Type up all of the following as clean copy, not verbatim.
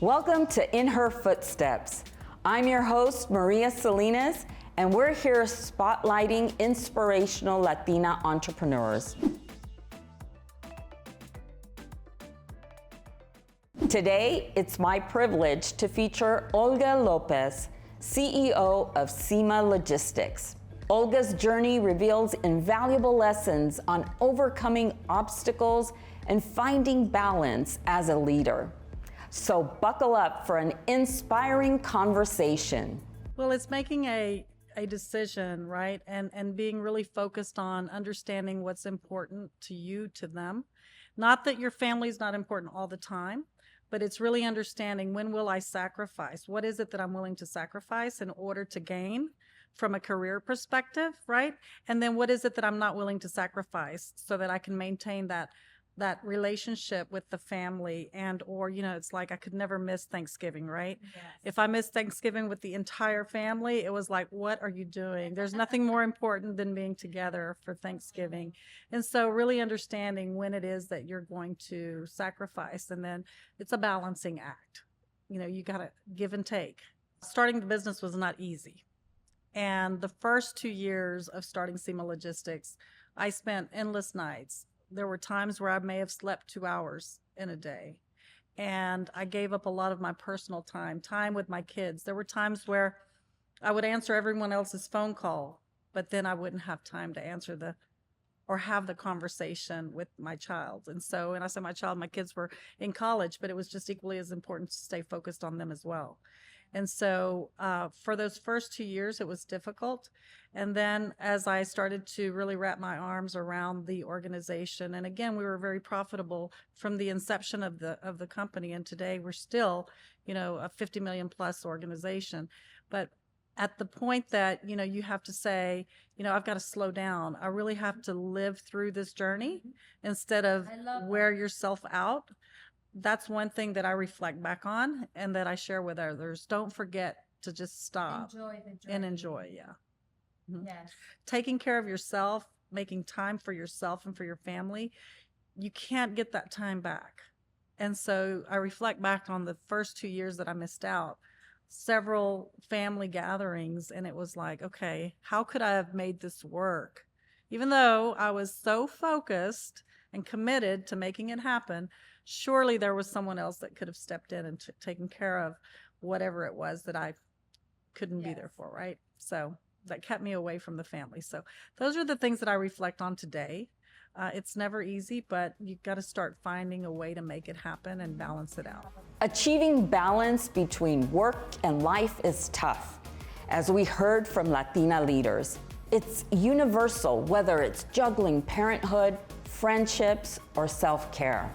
Welcome to In Her Footsteps. I'm your host, Maria Salinas, and we're here spotlighting inspirational Latina entrepreneurs. Today, it's my privilege to feature Olga López, CEO of CIMA Logistics. Olga's journey reveals invaluable lessons on overcoming obstacles and finding balance as a leader. So buckle up for an inspiring conversation. Well, it's making a decision, right? And being really focused on understanding what's important to you, to them. Not that your family's not important all the time, but it's really understanding, when will I sacrifice? What is it that I'm willing to sacrifice in order to gain from a career perspective, right? And then what is it that I'm not willing to sacrifice so that I can maintain that relationship with the family? And or it's like I could never miss Thanksgiving, right? Yes. If I missed Thanksgiving with the entire family, it was like, what are you doing? There's nothing more important than being together for Thanksgiving. And so really understanding when it is that you're going to sacrifice, and then it's a balancing act. You got to give and take. Starting the business was not easy, and the first 2 years of starting CIMA Logistics, I spent endless nights. There were times where I may have slept 2 hours in a day, and I gave up a lot of my personal time with my kids. There were times where I would answer everyone else's phone call, but then I wouldn't have time to answer or have the conversation with my child. And I say my child, my kids were in college, but it was just equally as important to stay focused on them as well. And so for those first 2 years, it was difficult. And then as I started to really wrap my arms around the organization, and again, we were very profitable from the inception of the company. And today we're still, a 50 million plus organization. But at the point that, you have to say, I've got to slow down. I really have to live through this journey instead of wear yourself out. That's one thing that I reflect back on and that I share with others. Don't forget to just stop. Enjoy the journey. And enjoy, yeah. Mm-hmm. Yes. Taking care of yourself, making time for yourself and for your family, you can't get that time back. And so I reflect back on the first 2 years that I missed out, several family gatherings, and it was like, okay, how could I have made this work? Even though I was so focused and committed to making it happen, surely there was someone else that could have stepped in and taken care of whatever it was that I couldn't be there for, right? So that kept me away from the family. So those are the things that I reflect on today. It's never easy, but you've got to start finding a way to make it happen and balance it out. Achieving balance between work and life is tough. As we heard from Latina leaders, it's universal, whether it's juggling parenthood, friendships, or self-care.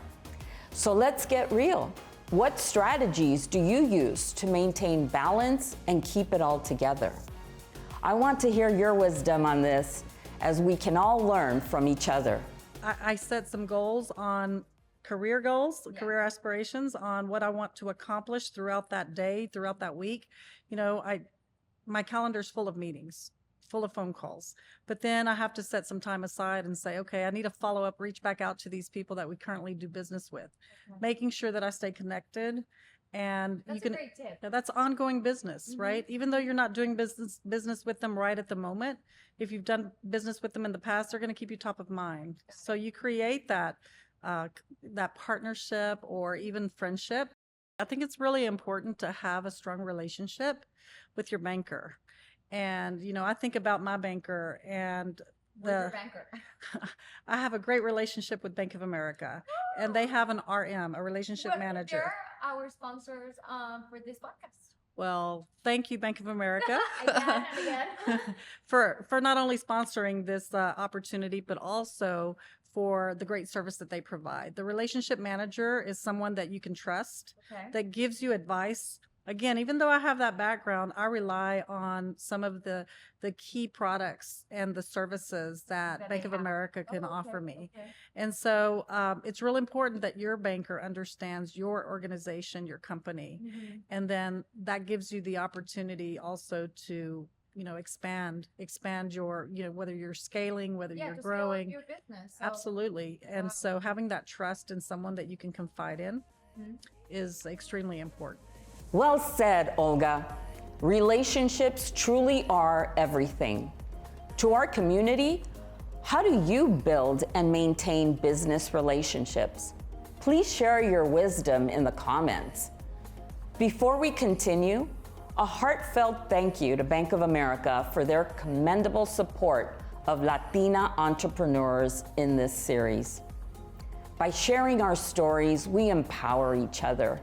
So let's get real. What strategies do you use to maintain balance and keep it all together? I want to hear your wisdom on this, as we can all learn from each other. I set some goals on career goals, career aspirations, on what I want to accomplish throughout that day, throughout that week. My calendar's full of meetings, full of phone calls, but then I have to set some time aside and say, okay, I need to follow up, reach back out to these people that we currently do business with, making sure that I stay connected. And That's a great tip. That's ongoing business, right? Even though you're not doing business with them right at the moment, if you've done business with them in the past, they're going to keep you top of mind. So you create that partnership or even friendship. I think it's really important to have a strong relationship with your banker. And, I think about my banker and Where's your banker? I have a great relationship with Bank of America, and they have an RM, a relationship manager. They're our sponsors for this podcast. Well, thank you, Bank of America, again. for not only sponsoring this opportunity, but also for the great service that they provide. The relationship manager is someone that you can trust, that gives you advice. Again, even though I have that background, I rely on some of the key products and the services that Bank of America can offer me. And so it's real important that your banker understands your organization, your company. And then that gives you the opportunity also to expand your, whether you're scaling, whether you're growing. Your business. Absolutely. And so having that trust in someone that you can confide in is extremely important. Well said, Olga. Relationships truly are everything. To our community, how do you build and maintain business relationships? Please share your wisdom in the comments. Before we continue, a heartfelt thank you to Bank of America for their commendable support of Latina entrepreneurs in this series. By sharing our stories, we empower each other.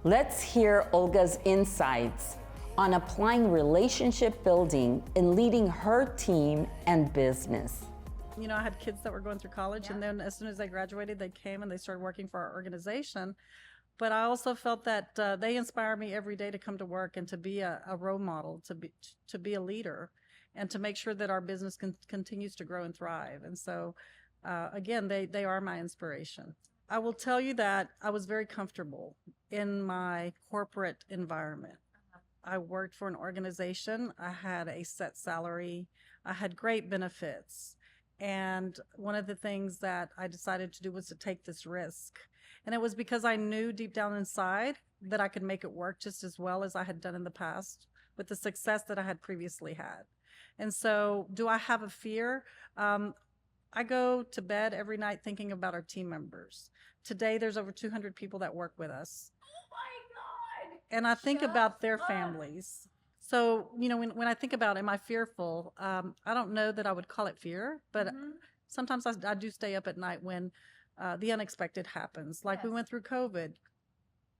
Let's hear Olga's insights on applying relationship building in leading her team and business. You know, I had kids that were going through college, and then as soon as they graduated, they came and they started working for our organization. But I also felt that they inspire me every day to come to work and to be a role model, to be a leader, and to make sure that our business continues to grow and thrive. And so, again, they are my inspiration. I will tell you that I was very comfortable in my corporate environment. I worked for an organization. I had a set salary. I had great benefits. And one of the things that I decided to do was to take this risk. And it was because I knew deep down inside that I could make it work just as well as I had done in the past with the success that I had previously had. And so, do I have a fear? I go to bed every night thinking about our team members. Today, there's over 200 people that work with us. Oh my God. And I think about their Shut up. families. So, you know, when I think about, am I fearful? I don't know that I would call it fear, but sometimes I do stay up at night when the unexpected happens. Like we Yes. went through COVID.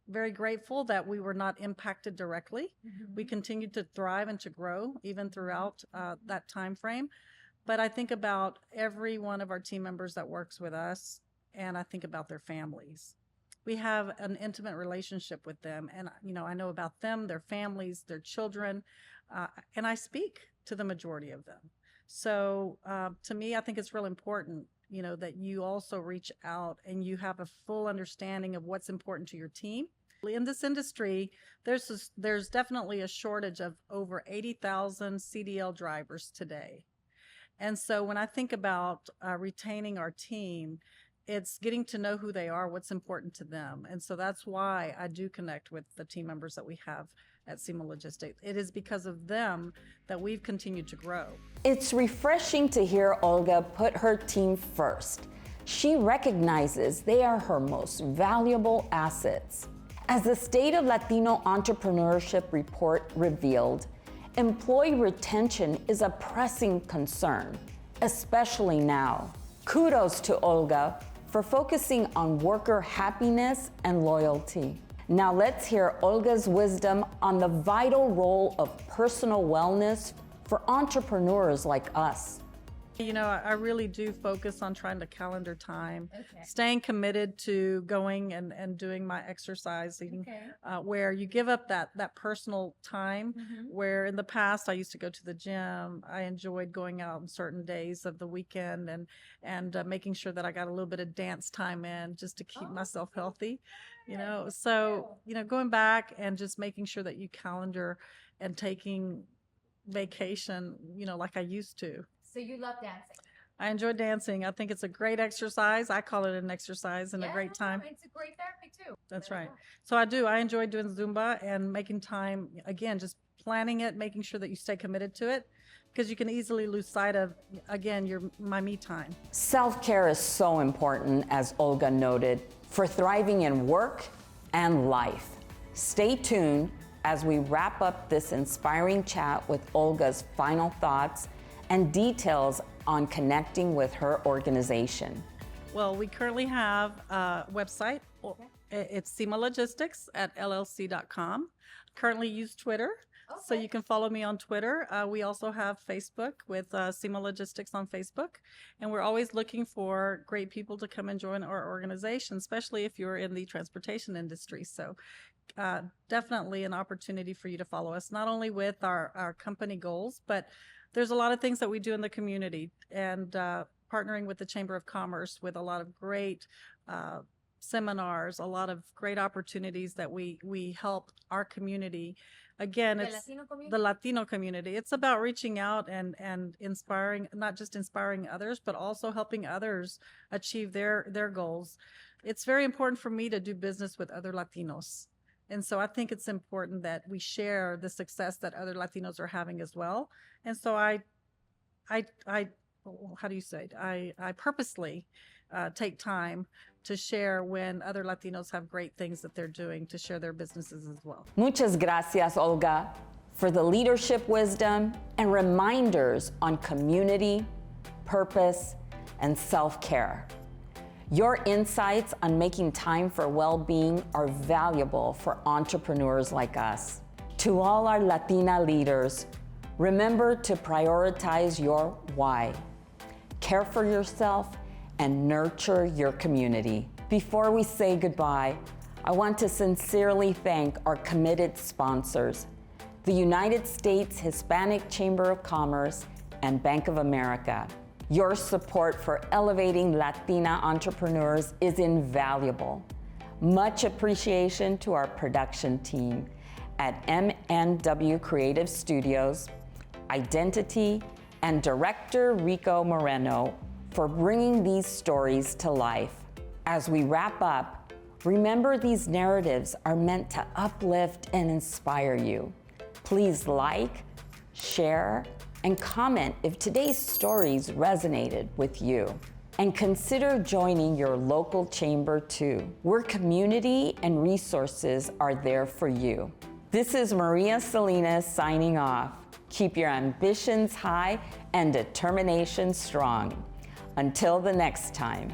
Very grateful that we were not impacted directly. We continued to thrive and to grow even throughout that time frame. But I think about every one of our team members that works with us, and I think about their families. We have an intimate relationship with them, and you know, I know about them, their families, their children, and I speak to the majority of them. So to me, I think it's real important, you know, that you also reach out and you have a full understanding of what's important to your team. In this industry, there's definitely a shortage of over 80,000 CDL drivers today. And so when I think about retaining our team, it's getting to know who they are, what's important to them. And so that's why I do connect with the team members that we have at CIMA Logistics. It is because of them that we've continued to grow. It's refreshing to hear Olga put her team first. She recognizes they are her most valuable assets. As the State of Latino Entrepreneurship report revealed, employee retention is a pressing concern, especially now. Kudos to Olga for focusing on worker happiness and loyalty. Now let's hear Olga's wisdom on the vital role of personal wellness for entrepreneurs like us. You know, I really do focus on trying to calendar time, Okay. staying committed to going and doing my exercising, Okay. where you give up that personal time, where in the past I used to go to the gym. I enjoyed going out on certain days of the weekend and making sure that I got a little bit of dance time in just to keep myself healthy, you know. So, you know, going back and just making sure that you calendar and taking vacation, you know, like I used to. So you love dancing. I enjoy dancing. I think it's a great exercise. I call it an exercise and a great time. It's a great therapy too. That's Very right. cool. So I do. I enjoy doing Zumba and making time, again, just planning it, making sure that you stay committed to it, because you can easily lose sight of, again, my me time. Self-care is so important, as Olga noted, for thriving in work and life. Stay tuned as we wrap up this inspiring chat with Olga's final thoughts and details on connecting with her organization. Well, we currently have a website. It's CIMA Logistics at llc.com. Currently use Twitter, so Okay. you can follow me on Twitter. We also have Facebook with CIMA Logistics on Facebook. And we're always looking for great people to come and join our organization, especially if you're in the transportation industry. So definitely an opportunity for you to follow us, not only with our company goals, but there's a lot of things that we do in the community, and partnering with the Chamber of Commerce with a lot of great seminars, a lot of great opportunities that we help our community. Again, The it's Latino community? the Latino community. It's about reaching out and inspiring, not just inspiring others, but also helping others achieve their goals. it's very important for me to do business with other Latinos. And so I think it's important that we share the success that other Latinos are having as well. And so I how do you say it? I purposely take time to share when other Latinos have great things that they're doing, to share their businesses as well. Muchas gracias, Olga, for the leadership wisdom and reminders on community, purpose, and self-care. Your insights on making time for well-being are valuable for entrepreneurs like us. To all our Latina leaders, remember to prioritize your why. Care for yourself and nurture your community. Before we say goodbye, I want to sincerely thank our committed sponsors, the United States Hispanic Chamber of Commerce and Bank of America. Your support for elevating Latina entrepreneurs is invaluable. Much appreciation to our production team at MNW Creative Studios, Identity, and director Rico Moreno for bringing these stories to life. As we wrap up, remember these narratives are meant to uplift and inspire you. Please like, share, and comment if today's stories resonated with you. And consider joining your local chamber too, where community and resources are there for you. This is Maria Salinas signing off. Keep your ambitions high and determination strong. Until the next time.